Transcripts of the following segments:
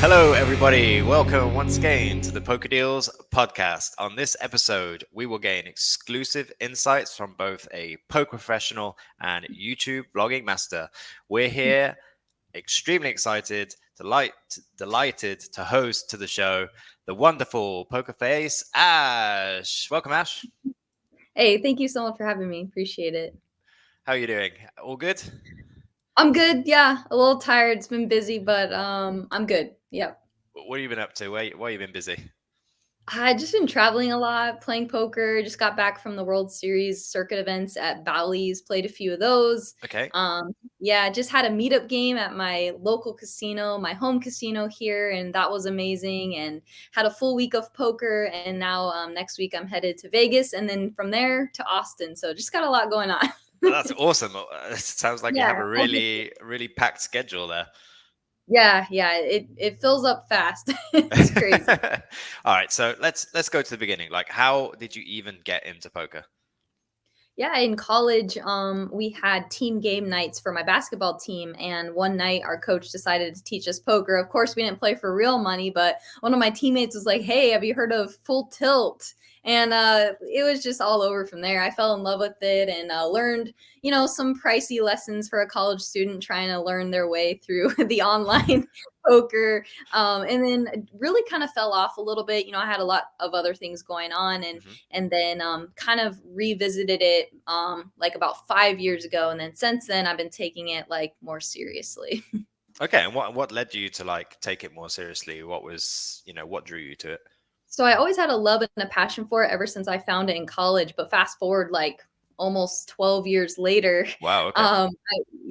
Hello, everybody. Welcome once again to the PokerDeals podcast. On this episode, we will gain exclusive insights from both a poker professional and YouTube blogging master. We're here, extremely excited, delighted to host to the show the wonderful PokerFaceAsh. Welcome, Ash. Hey, thank you so much for having me. Appreciate it. How are you doing? All good? I'm good. Yeah, a little tired. It's been busy, but I'm good. Yep. What have you been up to? Where have you been busy? I just been traveling a lot, playing poker. Just got back from the World Series circuit events at Bally's. Played a few of those. Okay. Yeah, just had a meetup game at my local casino, my home casino here, and that was amazing. And had a full week of poker. And now next week I'm headed to Vegas, and then from there to Austin. So just got a lot going on. That's awesome. It sounds like you have Yeah. a really packed schedule there. Yeah, it fills up fast. It's crazy. All right, so let's go to the beginning. Like, how did you even get into poker? Yeah, in college, we had team game nights for my basketball team, and one night our coach decided to teach us poker. Of course, we didn't play for real money, but one of my teammates was like, "Hey, have you heard of Full Tilt?" And it was just all over from there. I fell in love with it and learned, some pricey lessons for a college student trying to learn their way through the online poker. And then really kind of fell off a little bit. I had a lot of other things going on, and then kind of revisited it like about 5 years ago. And then since then, I've been taking it like more seriously. Okay, and what led you to like take it more seriously? What was, what drew you to it? So I always had a love and a passion for it ever since I found it in college. But fast forward like almost 12 years later. Wow. Okay.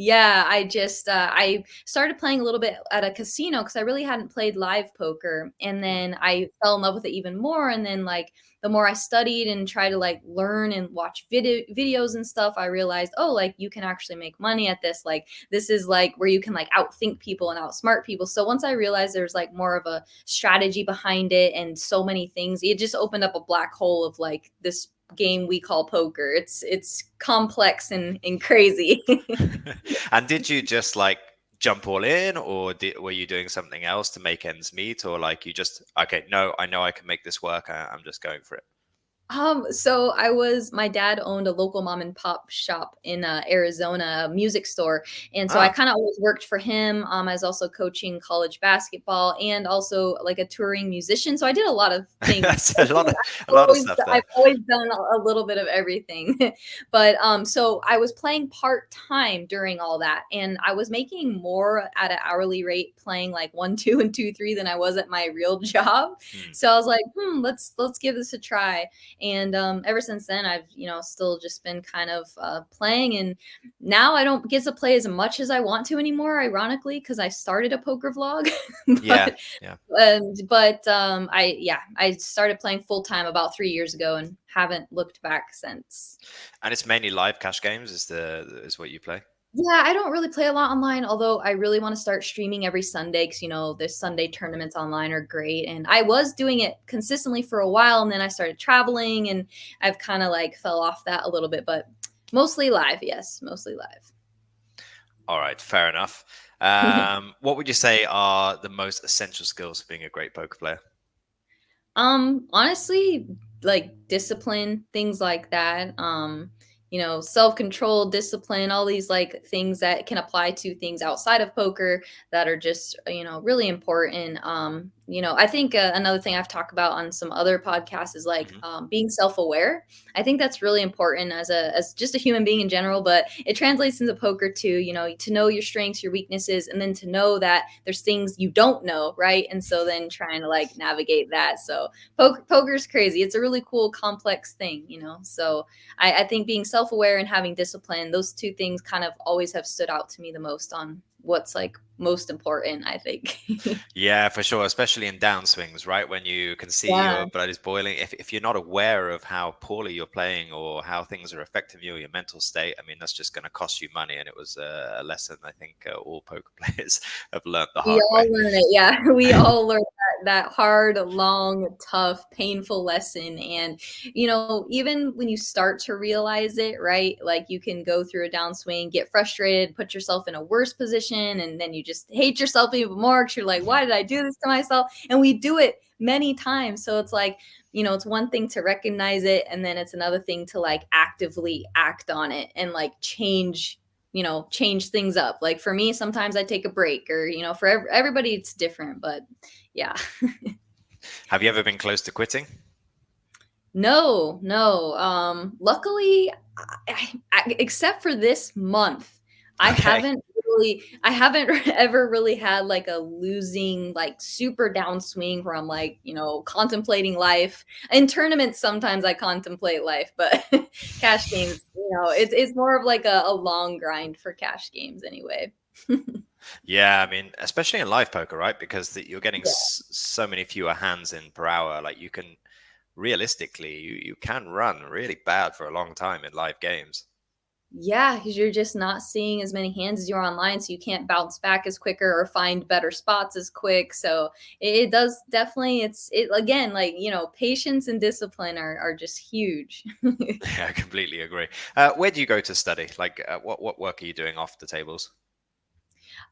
I started playing a little bit at a casino because I really hadn't played live poker. And then I fell in love with it even more. And then like the more I studied and tried to like learn and watch videos and stuff, I realized, oh, like you can actually make money at this. Like this is like where you can like outthink people and outsmart people. So once I realized there's like more of a strategy behind it and so many things, it just opened up a black hole of like this game we call poker. It's complex and crazy. And did you just like jump all in, or were you doing something else to make ends meet, or like you just, okay, no, I know I can make this work, I'm just going for it? So my dad owned a local mom and pop shop in Arizona, a music store. And so I kind of always worked for him. I was also coaching college basketball and also like a touring musician. So I did a lot of things. That's a lot of stuff there. I've always done a little bit of everything. But so I was playing part-time during all that. And I was making more at an hourly rate playing like 1, 2, and 2, 3 than I was at my real job. So I was like, let's give this a try. And ever since then, I've, still just been kind of playing. And now I don't get to play as much as I want to anymore, ironically, because I started a poker vlog. I started playing full time about 3 years ago and haven't looked back since. And it's mainly live cash games is what you play? Yeah, I don't really play a lot online, although I really want to start streaming every Sunday because, the Sunday tournaments online are great. And I was doing it consistently for a while, and then I started traveling, and I've kind of like fell off that a little bit, but mostly live. Yes, mostly live. All right, fair enough. What would you say are the most essential skills for being a great poker player? Honestly, like discipline, things like that. Self-control, discipline, all these like things that can apply to things outside of poker that are just, really important. I think another thing I've talked about on some other podcasts is like being self-aware. I think that's really important as just a human being in general, but it translates into poker too, to know your strengths, your weaknesses, and then to know that there's things you don't know, right? And so then trying to like navigate that. So poker's crazy. It's a really cool, complex thing, So I think being self-aware and having discipline, those two things kind of always have stood out to me the most on what's like most important, I think. Yeah, for sure, especially in downswings, right? When you can see your blood is boiling. If you're not aware of how poorly you're playing or how things are affecting you or your mental state, I mean, that's just going to cost you money. And it was a lesson I think all poker players have learned the hard way. Learn it. Yeah, we all learned that hard, long, tough, painful lesson. And, even when you start to realize it, right? Like you can go through a downswing, get frustrated, put yourself in a worse position, and then you just hate yourself even more because you're like, why did I do this to myself? And we do it many times. So it's like, it's one thing to recognize it, and then it's another thing to like actively act on it and like change things up. Like for me, sometimes I take a break, or for everybody it's different, but yeah. Have you ever been close to quitting? No, no. Luckily, except for this month, I Okay. haven't I haven't ever really had like a losing, like super downswing where I'm like, contemplating life. In tournaments, sometimes I contemplate life, but cash games, it's more of like a long grind for cash games anyway. Yeah, I mean, especially in live poker, right? Because you're getting Yeah. so many fewer hands in per hour. Like you can realistically, you can run really bad for a long time in live games. Yeah, because you're just not seeing as many hands as you're online, so you can't bounce back as quicker or find better spots as quick. So it does definitely, it again, like, patience and discipline are just huge. Yeah, I completely agree. Where do you go to study? Like, what work are you doing off the tables?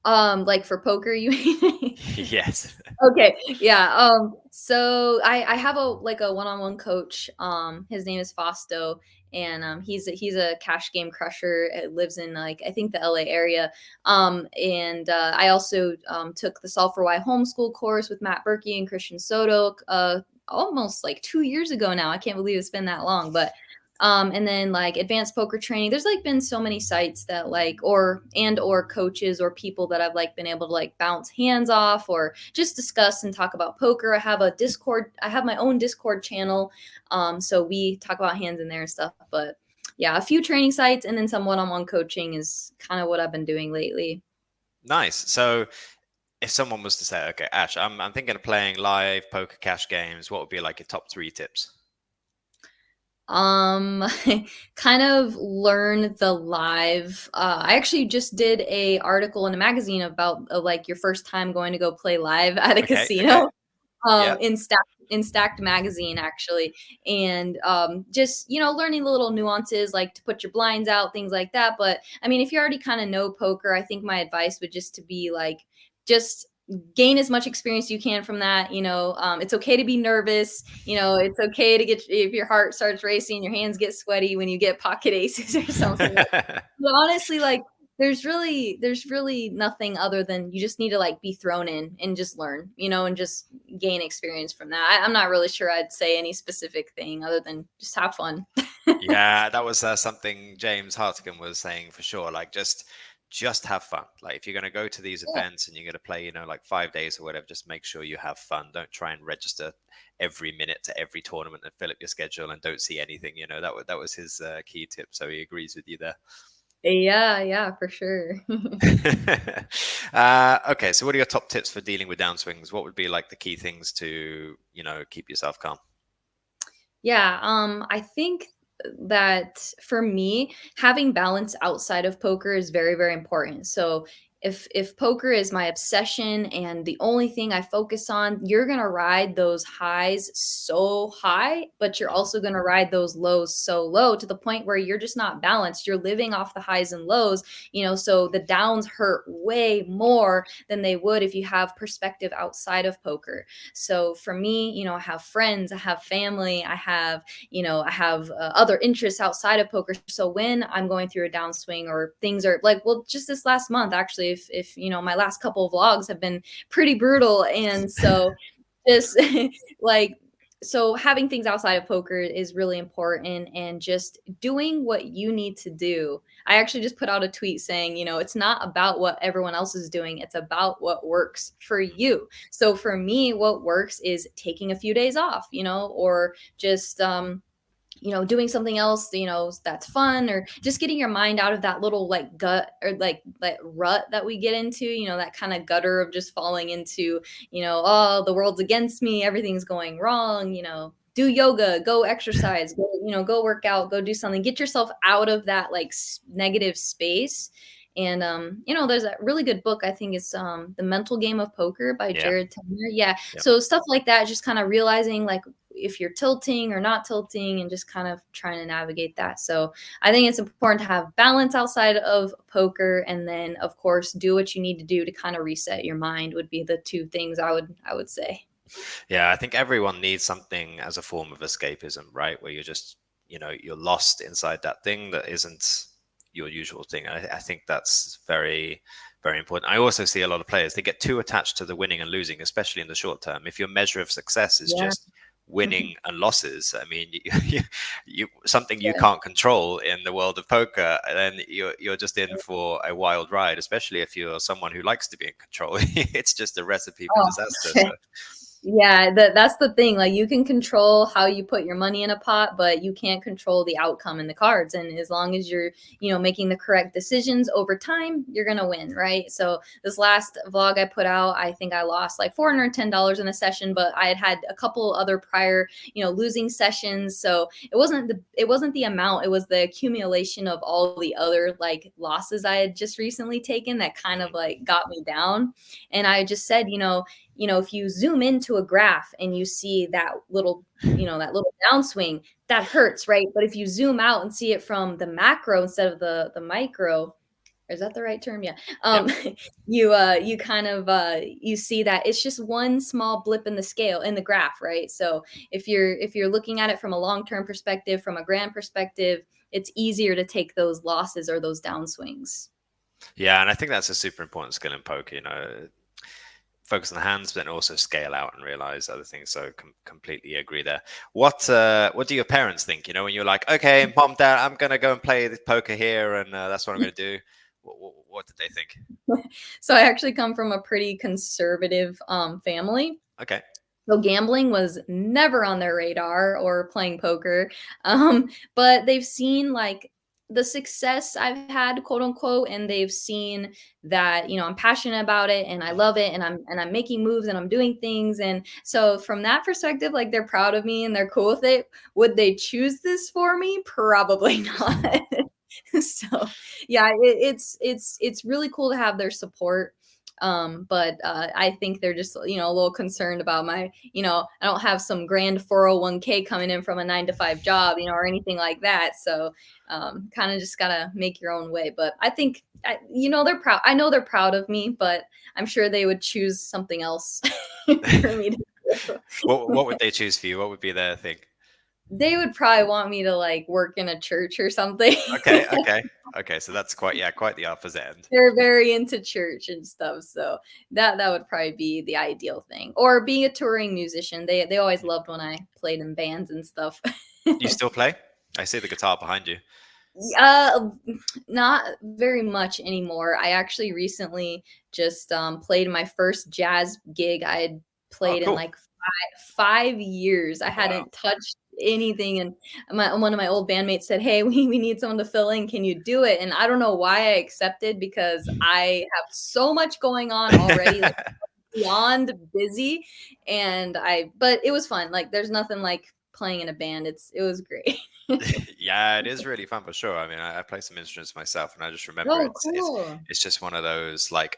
Like for poker, you mean? Yes. Okay, yeah. So I have a one-on-one coach. His name is Fausto, and he's a cash game crusher. Lives in like I think the LA area. And I also took the Solve for Why homeschool course with Matt Berkey and Christian Soto. Almost like 2 years ago now. I can't believe it's been that long, but. And then like advanced poker training, there's like been so many sites that like or coaches or people that I've like been able to like bounce hands off or just discuss and talk about poker. I have my own Discord channel. So we talk about hands in there and stuff. But yeah, a few training sites and then some one-on-one coaching is kind of what I've been doing lately. Nice. So, if someone was to say, "Okay, Ash, I'm thinking of playing live poker cash games," what would be like your top three tips? Um, kind of learn the live. I actually just did a article in a magazine about like your first time going to go play live at a Okay. Okay. casino. Yeah. In Stacked magazine actually, and just learning the little nuances like to put your blinds out, things like that. But I mean, if you already kind of know poker, I think my advice would just to be like just gain as much experience you can from that. It's okay to be nervous. It's okay to get if your heart starts racing, your hands get sweaty when you get pocket aces or something. But honestly, like there's really nothing other than you just need to like be thrown in and just learn, and just gain experience from that. I'm not really sure I'd say any specific thing other than just have fun. Yeah, that was something James Hartigan was saying for sure. Like, just have fun. Like, if you're going to go to these Yeah. events and you're going to play, like 5 days or whatever, just make sure you have fun. Don't try and register every minute to every tournament and fill up your schedule and don't see anything. That was his key tip. So he agrees with you there. Yeah, yeah, for sure. Okay, so what are your top tips for dealing with downswings? What would be like the key things to, keep yourself calm? Yeah, I think that for me, having balance outside of poker is very, very important. So if poker is my obsession and the only thing I focus on, you're gonna ride those highs so high, but you're also gonna ride those lows so low to the point where you're just not balanced. You're living off the highs and lows, so the downs hurt way more than they would if you have perspective outside of poker. So for me, I have friends, I have family, I have other interests outside of poker. So when I'm going through a downswing or things are like, well, just this last month, actually, if my last couple of vlogs have been pretty brutal. And so just like, so having things outside of poker is really important and just doing what you need to do. I actually just put out a tweet saying, it's not about what everyone else is doing. It's about what works for you. So for me, what works is taking a few days off, or just doing something else, that's fun, or just getting your mind out of that little like gut or like that rut that we get into, that kind of gutter of just falling into, oh, the world's against me, everything's going wrong, do yoga, go exercise, go work out, go do something, get yourself out of that like negative space. And there's a really good book, I think it's The Mental Game of Poker by Yeah. Jared Tenner. Yeah. Yeah. So stuff like that, just kind of realizing like if you're tilting or not tilting, and just kind of trying to navigate that. So I think it's important to have balance outside of poker, and then of course do what you need to do to kind of reset your mind would be the two things I would say. Yeah, I think everyone needs something as a form of escapism, right? Where you're just, you're lost inside that thing that isn't your usual thing. I think that's very, very important. I also see a lot of players, they get too attached to the winning and losing, especially in the short term. If your measure of success is Yeah. just winning and losses, I mean, something you Yeah. can't control in the world of poker, then you're just in for a wild ride, especially if you're someone who likes to be in control. It's just a recipe for disaster. Oh. So Yeah, that's the thing. Like you can control how you put your money in a pot, but you can't control the outcome in the cards. And as long as you're, making the correct decisions over time, you're gonna win, right? So this last vlog I put out, I think I lost like $410 in a session, but I had had a couple other prior, losing sessions. So it wasn't the amount, it was the accumulation of all the other like losses I had just recently taken that kind of like got me down. And I just said, if you zoom into a graph and you see that little downswing, that hurts, right? But if you zoom out and see it from the macro instead of the micro, is that the right term? Yeah. yeah. You kind of you see that it's just one small blip in the scale in the graph, right? So if you're looking at it from a long-term perspective, from a grand perspective, it's easier to take those losses or those downswings. Yeah, and I think that's a super important skill in poker. Focus on the hands, but then also scale out and realize other things. So completely agree there. What do your parents think? When you're like, okay, mom, dad, I'm gonna go and play the poker here, and that's what I'm gonna do. What did they think? So I actually come from a pretty conservative family. Okay. So gambling was never on their radar or playing poker. But they've seen like the success I've had, quote unquote, and they've seen that, I'm passionate about it and I Mhm. love it, and I'm making moves and I'm doing things. And so from that perspective, like they're proud of me and they're cool with it. Would they choose this for me? Probably not. So yeah, it's really cool to have their support. But I think they're just a little concerned about my, I don't have some grand 401k coming in from a 9 to 5 job, or anything like that. So kind of just gotta make your own way. But I think they're proud. I know they're proud of me, but I'm sure they would choose something else for me to do. What would they choose for you? What would be their thing? They would probably want me to like work in a church or something. Okay, okay, okay. So that's quite the opposite end. They're very into church and stuff, so that would probably be the ideal thing. Or being a touring musician. They always loved when I played in bands and stuff. You still play? I see the guitar behind you. Uh, Not very much anymore. I actually recently just played my first jazz gig. I had Oh, played in cool. like 5 years. I Wow. hadn't touched anything, and one of my old bandmates said, "Hey, we need someone to fill in. Can you do it?" And I don't know why I accepted, because I have so much going on already, like beyond busy. But it was fun. Like there's nothing like playing in a band. It was great. Yeah, it is really fun for sure. I mean, I play some instruments myself, and I just remember Oh, it's cool. it's just one of those like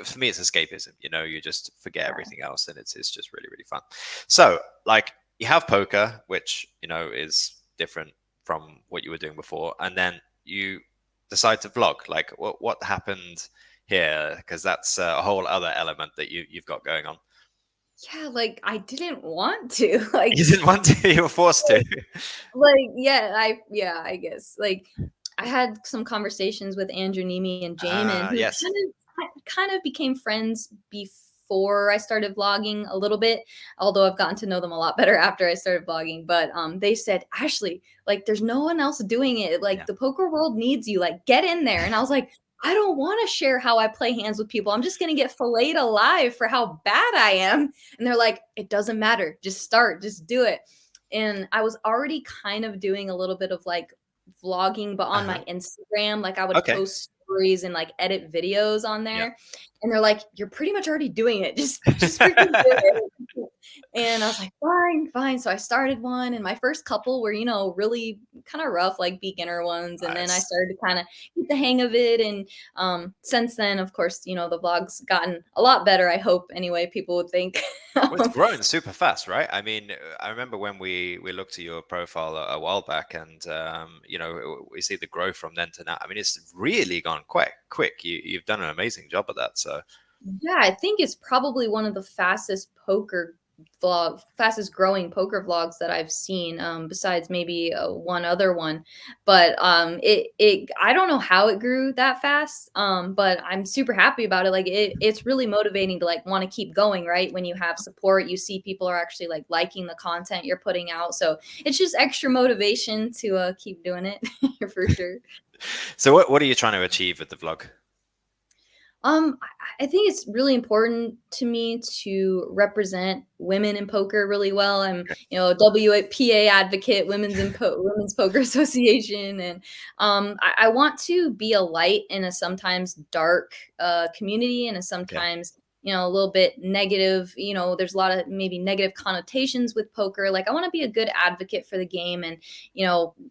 for me, it's escapism. You just forget Yeah. everything else, and it's just really really fun. So, like, you have poker, which is different from what you were doing before, and then you decide to vlog. Like, what happened here? Because that's a whole other element that you've got going on. Yeah, like I didn't want to. You didn't want to, you were forced to. I guess. Like I had some conversations with Andrew Nemi and Jamin, Ah, who yes. kind of became friends before I started vlogging a little bit, although I've gotten to know them a lot better after I started vlogging. But they said, Ashley, like there's no one else doing it. Like Yeah. the poker world needs you. Like get in there. And I was like, I don't want to share how I play hands with people. I'm just gonna get filleted alive for how bad I am. And they're like, it doesn't matter. Just start, just do it. And I was already kind of doing a little bit of like vlogging, but on Uh-huh. my Instagram, like I would Okay. post stories and like edit videos on Yeah. there. And they're like, "You're pretty much already doing it. Just freaking do it." And I was like, "Fine, fine." So I started one, and my first couple were, really kind of rough, like beginner ones. And then I Nice. started to kind of get the hang of it. And since then, of course, the vlog's gotten a lot better, I hope, anyway, people would think. Well, it's growing super fast, right? I mean, I remember when we looked at your profile a while back, and we see the growth from then to now. I mean, it's really gone quite quick. You've done an amazing job of that. So Yeah, I think it's probably one of the fastest growing poker vlogs that I've seen, besides maybe one other one. But I don't know how it grew that fast, but I'm super happy about it. Like it's really motivating to like want to keep going, right? When you have support, you see people are actually like liking the content you're putting out, so it's just extra motivation to keep doing it for sure. so what are you trying to achieve with the vlog? I think it's really important to me to represent women in poker really well. I'm, Okay. WPA advocate, Women's Poker Association, and I want to be a light in a sometimes dark community, and a Yeah. sometimes a little bit negative. There's a lot of maybe negative connotations with poker. Like I want to be a good advocate for the game, and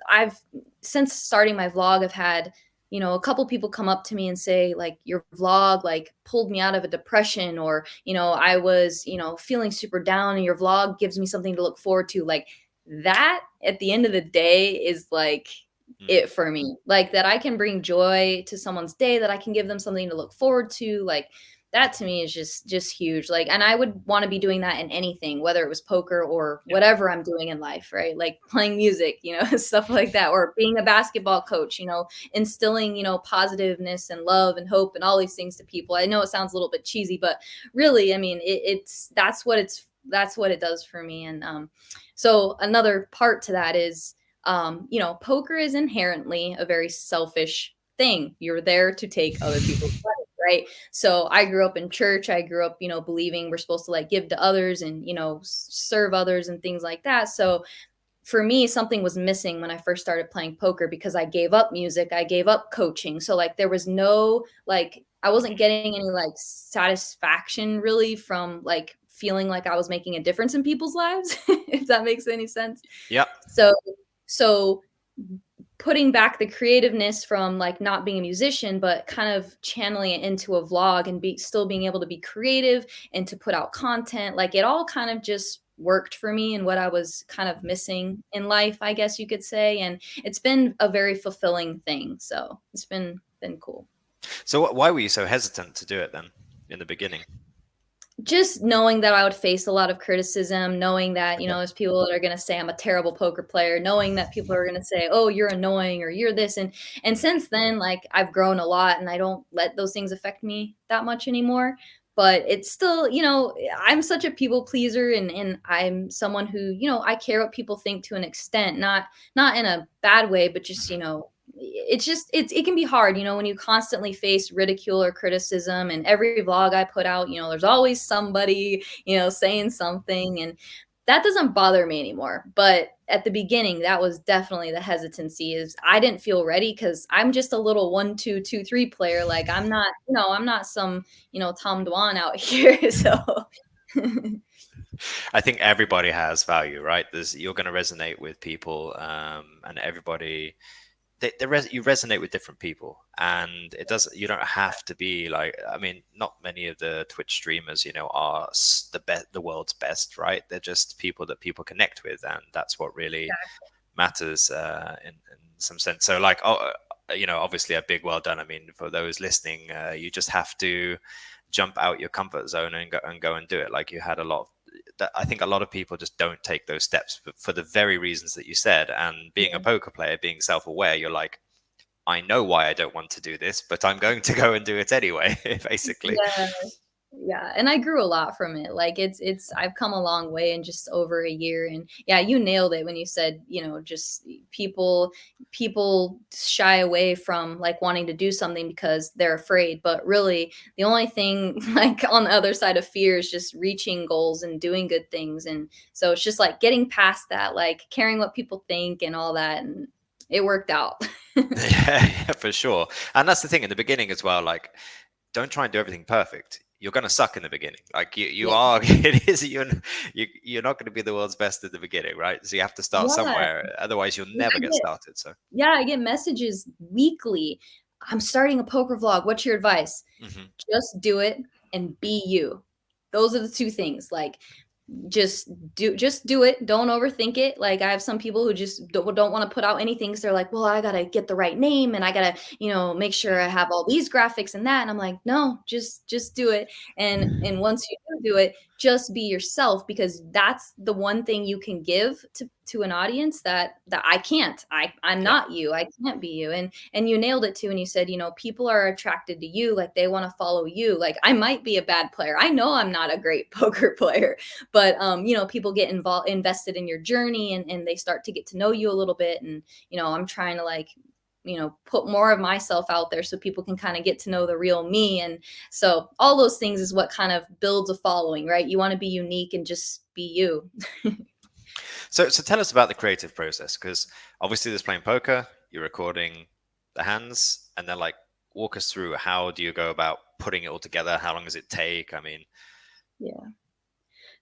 I've since starting my vlog, I've had a couple people come up to me and say like your vlog like pulled me out of a depression, or I was feeling super down and your vlog gives me something to look forward to. Like that at the end of the day is like Mm. it for me, like that I can bring joy to someone's day, that I can give them something to look forward to. Like that to me is just huge. Like, and I would want to be doing that in anything, whether it was poker or Yeah. whatever I'm doing in life, right? Like playing music, stuff like that, or being a basketball coach, instilling, positiveness and love and hope and all these things to people. I know it sounds a little bit cheesy, but really, I mean, that's what it does for me. And so another part to that is, poker is inherently a very selfish thing. You're there to take other people's money, right? So I grew up in church. I grew up, believing we're supposed to like give to others and, serve others and things like that. So for me, something was missing when I first started playing poker, because I gave up music, I gave up coaching. So like there was no like I wasn't getting any like satisfaction really from like feeling like I was making a difference in people's lives, if that makes any sense. Yep. So putting back the creativeness from like not being a musician, but kind of channeling it into a vlog and still being able to be creative and to put out content, like it all kind of just worked for me and what I was kind of missing in life, I guess you could say. And it's been a very fulfilling thing. So it's been cool. So why were you so hesitant to do it then in the beginning? Just knowing that I would face a lot of criticism, knowing that, Okay. there's people that are going to say I'm a terrible poker player, knowing that people are going to say, "Oh, you're annoying," or "You're this." And Mm. since then, like I've grown a lot and I don't let those things affect me that much anymore. But it's still, I'm such a people pleaser, and I'm someone who, I care what people think to an extent, not in a bad way, but just, Mhm. it can be hard, when you constantly face ridicule or criticism. And every vlog I put out, there's always somebody, saying something, and that doesn't bother me anymore. But at the beginning, that was definitely the hesitancy. Is I didn't feel ready, because I'm just a little 1 2 2 3 player. Like I'm not some Tom Dwan out here. So I think everybody has value, right? You're going to resonate with people, and everybody. You resonate with different people, and it doesn't. You don't have to be like. I mean, not many of the Twitch streamers, are the world's best, right? They're just people that people connect with, and that's what really matters in some sense. So, like, obviously, a big well done. I mean, for those listening, you just have to jump out your comfort zone and go and do it. Like you had a lot of that. I think a lot of people just don't take those steps for the very reasons that you said. And being a yeah. poker player, being self-aware, you're like, I know why I don't want to do this, but I'm going to go and do it anyway, basically. Yeah. Yeah, and I grew a lot from it. Like I've come a long way in just over a year. And yeah, you nailed it when you said, just people shy away from like wanting to do something because they're afraid. But really, the only thing like on the other side of fear is just reaching goals and doing good things. And so it's just like getting past that, like caring what people think and all that, and it worked out. Yeah, for sure. And that's the thing in the beginning as well. Like don't try and do everything perfect. You're going to suck in the beginning. Like you Yeah. are, it is, you're not going to be the world's best at the beginning, right? So you have to start Yeah. somewhere. Otherwise, you'll Yeah, never get started. So, I get messages weekly. I'm starting a poker vlog. What's your advice? mhm. Just do it and be you. Those are the two things. Like, just do it. Don't overthink it. Like, I have some people who just don't want to put out anything because they're like, well, I gotta get the right name and I gotta, make sure I have all these graphics and that. And I'm like, no, just do it. And once you do it, just be yourself, because that's the one thing you can give to an audience that I can't. I'm Yeah, not you. I can't be you. And you nailed it too. And you said, people are attracted to you, like they want to follow you. Like, I might be a bad player. I know I'm not a great poker player, but people get invested in your journey, and they start to get to know you a little bit. And I'm trying to, like, put more of myself out there so people can kind of get to know the real me. And so all those things is what kind of builds a following, right? You want to be unique and just be you. so tell us about the creative process, because obviously there's playing poker, you're recording the hands, and then like walk us through, how do you go about putting it all together? How long does it take? I mean, Yeah.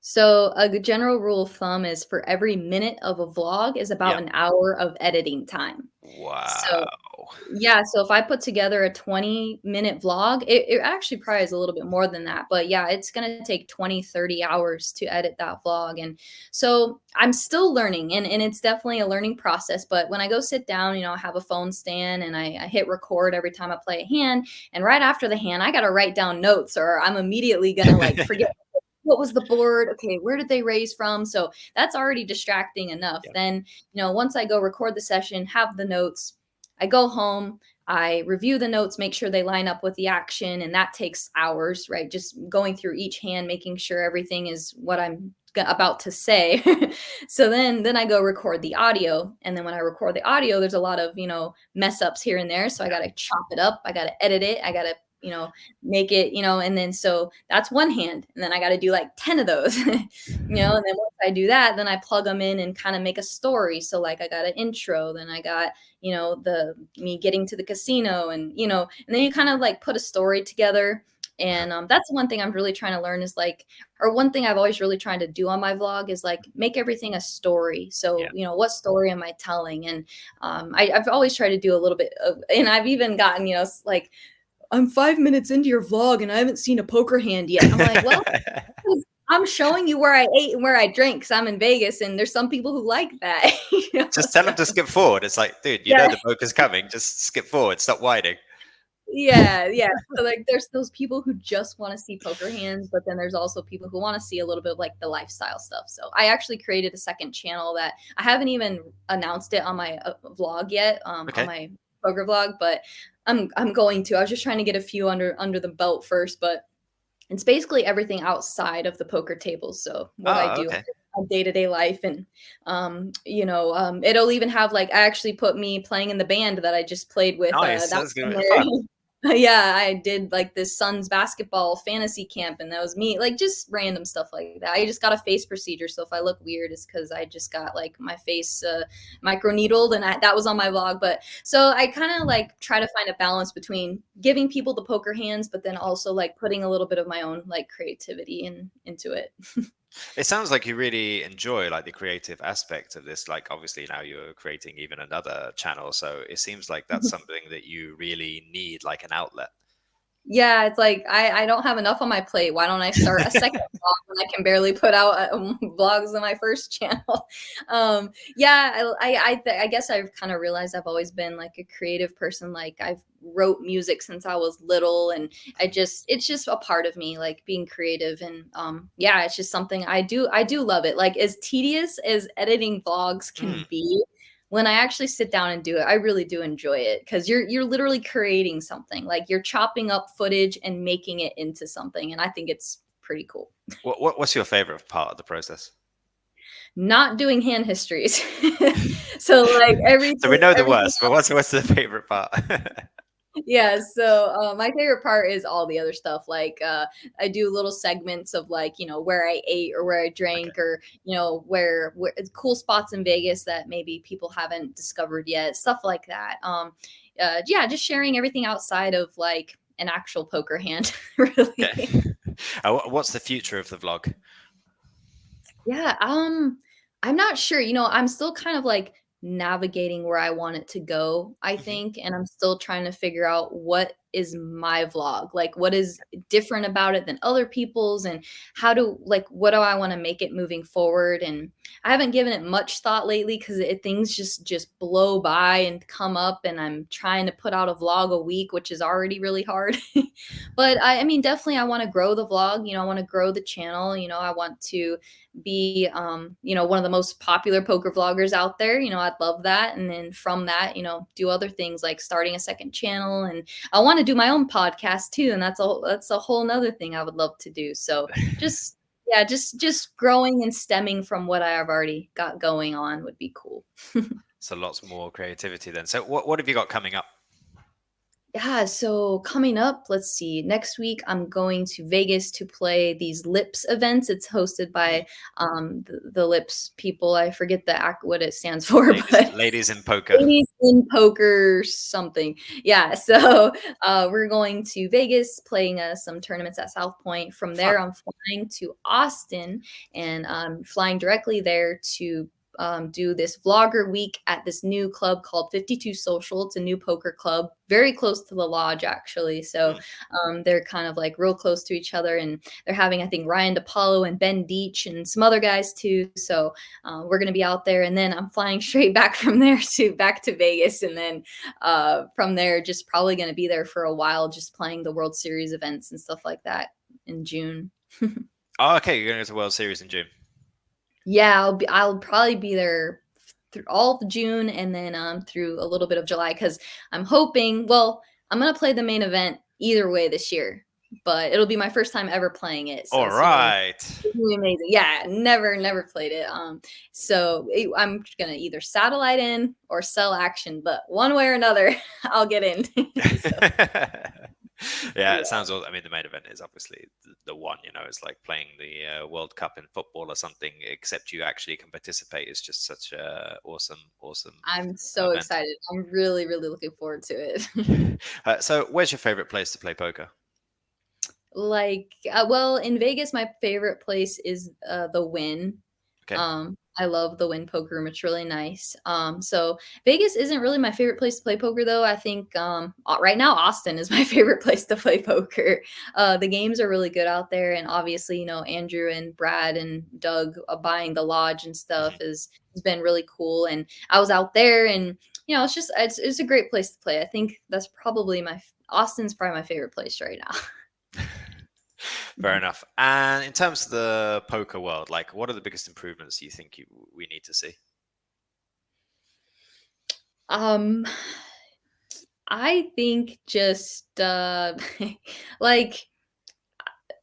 So a general rule of thumb is for every minute of a vlog is about yeah. an hour of editing time. So Wow. yeah, so if I put together a 20-minute vlog, it actually probably is a little bit more than that. But yeah, it's going to take 20, 30 hours to edit that vlog. And so I'm still learning, and it's definitely a learning process. But when I go sit down, I have a phone stand and I hit record every time I play a hand. And right after the hand, I got to write down notes, or I'm immediately going to like forget what was the board? Okay, where did they raise from? So that's already distracting enough. Yeah. Then, once I go record the session, have the notes, I go home, I review the notes, make sure they line up with the action, and that takes hours, right? Just going through each hand, making sure everything is what I'm about to say. So then I go record the audio, and then when I record the audio, there's a lot of, mess ups here and there. So I got to chop it up, I got to edit it, I got to make it, and then so that's one hand. And then I got to do like 10 of those, and then once I do that, then I plug them in and kind of make a story. So like I got an intro, then I got, the me getting to the casino, and then you kind of like put a story together. And that's one thing I'm really trying to learn is like, or one thing I've always really trying to do on my vlog is like make everything a story. So, Yeah. what story am I telling? And I've always tried to do a little bit of, and I've even gotten, like, I'm 5 minutes into your vlog and I haven't seen a poker hand yet. I'm like, well, I'm showing you where I ate and where I drank because I'm in Vegas, and there's some people who like that. Just tell So them to skip forward. It's like, dude, yeah, the poker's coming. Just skip forward. Stop whining. yeah. So like, there's those people who just want to see poker hands, but then there's also people who want to see a little bit of like the lifestyle stuff. So I actually created a second channel that I haven't even announced it on my vlog yet, on Okay. my poker vlog, but I'm going to. I was just trying to get a few under the belt first, but it's basically everything outside of the poker tables. So what I Oh, do okay. on day-to-day life, and it'll even have like, I actually put me playing in the band that I just played with. Nice. That That's was gonna in be fun. there. Yeah, I did like this Suns basketball fantasy camp, and that was me, like just random stuff like that. I just got a face procedure, so if I look weird, it's because I just got like my face microneedled, and that was on my vlog. But so I kind of like try to find a balance between giving people the poker hands, but then also like putting a little bit of my own like creativity into it. It sounds like you really enjoy like the creative aspect of this. Like obviously now you're creating even another channel, so it seems like that's something that you really need, like an outlet. Yeah, it's like I don't have enough on my plate. Why don't I start a second vlog when I can barely put out vlogs on my first channel? Yeah, I guess I've kind of realized I've always been like a creative person. Like I've wrote music since I was little, and it's just a part of me, like being creative. And yeah, it's just something I do. I do love it. Like as tedious as editing vlogs Mm, can be, when I actually sit down and do it, I really do enjoy it, because you're literally creating something. Like you're chopping up footage and making it into something, and I think it's pretty cool. what's your favorite part of the process? Not doing hand histories. So like So we know the everything worst, but what's the favorite part? yeah, so my favorite part is all the other stuff. Like I do little segments of like, where I ate or where I Okay. drank, or where cool spots in Vegas that maybe people haven't discovered yet, stuff like that. Yeah, just sharing everything outside of like an actual poker hand, really. Okay. What's the future of the vlog? Yeah, I'm not sure. I'm still kind of like navigating where I want it to go, I Mhm. think, and I'm still trying to figure out what is my vlog. Like what is different about it than other people's, and what do I want to make it moving forward. And I haven't given it much thought lately because things just blow by and come up, and I'm trying to put out a vlog a week, which is already really hard. But I mean, definitely I want to grow the vlog. I want to grow the channel. I want to be one of the most popular poker vloggers out there. I'd love that. And then from that, do other things like starting a second channel. And I want to do my own podcast too. And that's a whole nother thing I would love to do. So just yeah, just growing and stemming from what I have already got going on would be cool. So lots more creativity then. So what have you got coming up? Yeah, so coming up, let's see. Next week, I'm going to Vegas to play these Lips events. It's hosted by the Lips people. I forget what it stands for, but Ladies in poker. Ladies in Poker something. Yeah, so we're going to Vegas, playing some tournaments at South Point. From there, Fun. I'm flying to Austin, and I'm flying directly there to do this vlogger week at this new club called 52 Social. It's a new poker club, very close to the lodge, actually. So they're kind of like real close to each other, and they're having, I think, Ryan DePaulo and Ben Deach and some other guys too. So we're going to be out there, and then I'm flying straight back from there to back to Vegas, and then from there, just probably going to be there for a while, just playing the World Series events and stuff like that in June. Oh, okay. You're going to go to World Series in June. Yeah, I'll probably be there through all of June, and then through a little bit of July, because I'm hoping, well, I'm gonna play the main event either way this year, but it'll be my first time ever playing it. So All right. it's gonna be amazing. Yeah, never played it. I'm gonna either satellite in or sell action, but one way or another, I'll get in. So, Yeah, it yeah. sounds awesome. I mean, the main event is obviously the one. It's like playing the World Cup in football or something. Except you actually can participate. It's just such a awesome I'm so event. excited. I'm really looking forward to it. So, where's your favorite place to play poker? Well, in Vegas, my favorite place is the Win. Okay. I love the Win poker room. It's really nice. So Vegas isn't really my favorite place to play poker, though. I think right now Austin is my favorite place to play poker. The games are really good out there, and obviously, Andrew and Brad and Doug buying the lodge and stuff Mhm. has been really cool. And I was out there, and it's a great place to play. I think that's probably Austin's probably my favorite place right now. Fair enough. And in terms of the poker world, like, what are the biggest improvements you think we need to see? Um, I think just like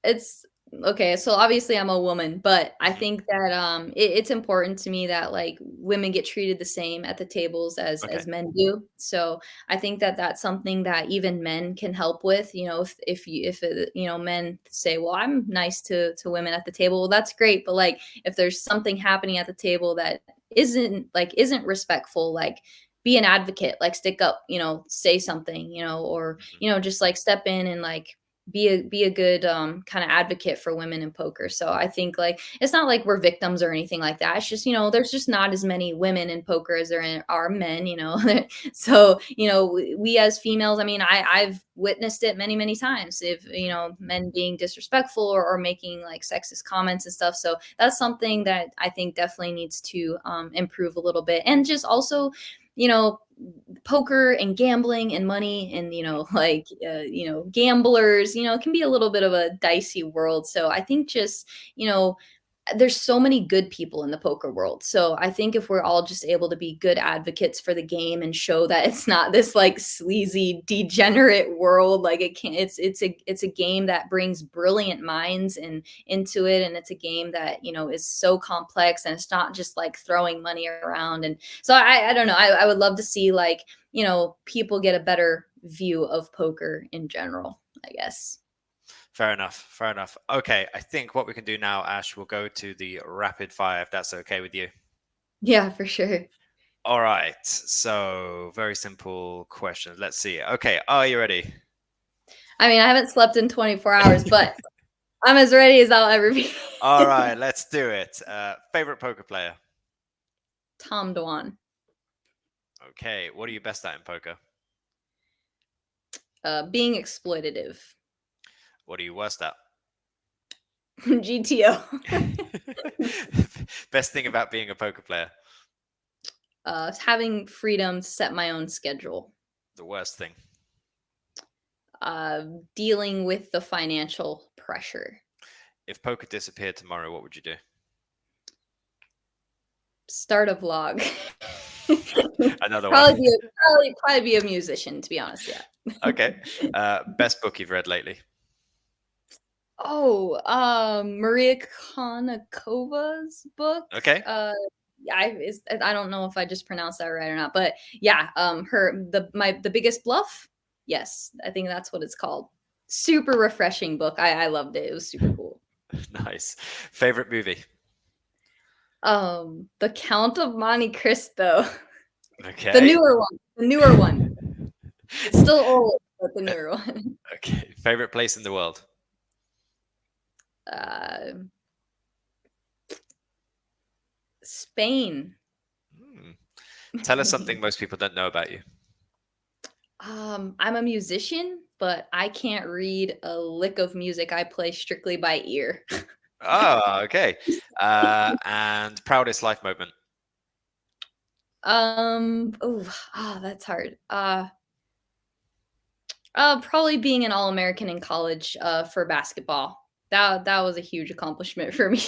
it's okay. So obviously I'm a woman, but I Mhm. think that it's important to me that like women get treated the same at the tables Okay. as men do. So I think that that's something that even men can help with. If men say, well, I'm nice to women at the table, well, that's great. But like if there's something happening at the table that isn't respectful, like be an advocate, like stick up, say something, or Mhm. just like step in and like be a good kind of advocate for women in poker. So I think like it's not like we're victims or anything like that. It's just there's just not as many women in poker as are men. So we as females, I mean, I've witnessed it many times. If men being disrespectful or making like sexist comments and stuff. So that's something that I think definitely needs to improve a little bit, and just also you know poker and gambling and money and gamblers, it can be a little bit of a dicey world. So I think just there's so many good people in the poker world. So I think if we're all just able to be good advocates for the game and show that it's not this like sleazy degenerate world, like it can it's a game that brings brilliant minds and into it, and it's a game that is so complex, and it's not just like throwing money around. And so I don't know, I would love to see like people get a better view of poker in general, I guess. Fair enough. Fair enough. Okay, I think what we can do now, Ash, we'll go to the rapid fire if that's okay with you. Yeah, for sure. All right. So, very simple questions. Let's see. Okay, are you ready? I mean, I haven't slept in 24 hours, but I'm as ready as I'll ever be. All right, let's do it. Favorite poker player? Tom Dwan. Okay, what are you best at in poker? Being exploitative. What are you worst at? GTO. Best thing about being a poker player? Having freedom to set my own schedule. The worst thing? Dealing with the financial pressure. If poker disappeared tomorrow, what would you do? Start a vlog. Another probably one. probably be a musician, to be honest. Yeah. Okay. Best book you've read lately? Oh, Maria Konnikovas book. Okay. I don't know if I just pronounced that right or not, but yeah, the biggest bluff. Yes, I think that's what it's called. Super refreshing book. I loved it. It was super cool. Nice. Favorite movie? The Count of Monte Cristo. Okay. The newer one. The newer one. It's still old, but the newer one. Okay. Favorite place in the world? Spain. Tell us something most people don't know about you. I'm a musician, but I can't read a lick of music. I play strictly by ear. Oh, okay. And proudest life moment? That's hard. Probably being an All-American in college for basketball. That was a huge accomplishment for me.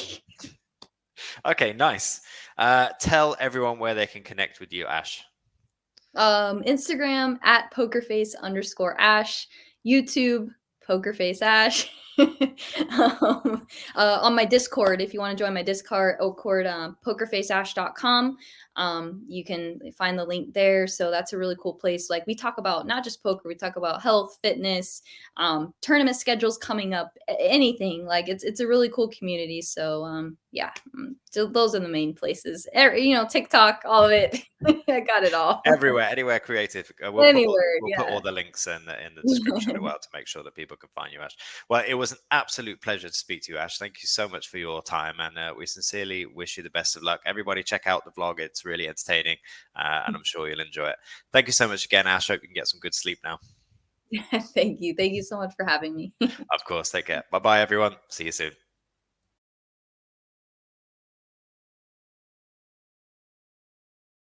Okay, nice. Tell everyone where they can connect with you, Ash. Instagram at PokerFace_Ash, YouTube PokerFaceAsh. On my Discord, if you want to join my Discord, PokerFaceAsh.com. You can find the link there. So that's a really cool place. Like, we talk about not just poker, we talk about health, fitness, tournament schedules coming up, anything. Like, it's a really cool community. So so those are the main places. TikTok, all of it. I got it all. Everywhere, anywhere creative. We'll put all the links in the description as well to make sure that people can find you, Ash. Well, it was an absolute pleasure to speak to you, Ash. Thank you so much for your time, and we sincerely wish you the best of luck. Everybody, check out the vlog; it's really entertaining, and I'm sure you'll enjoy it. Thank you so much again, Ash. Hope you can get some good sleep now. Thank you so much for having me. Of course, take care. Bye bye, everyone. See you soon.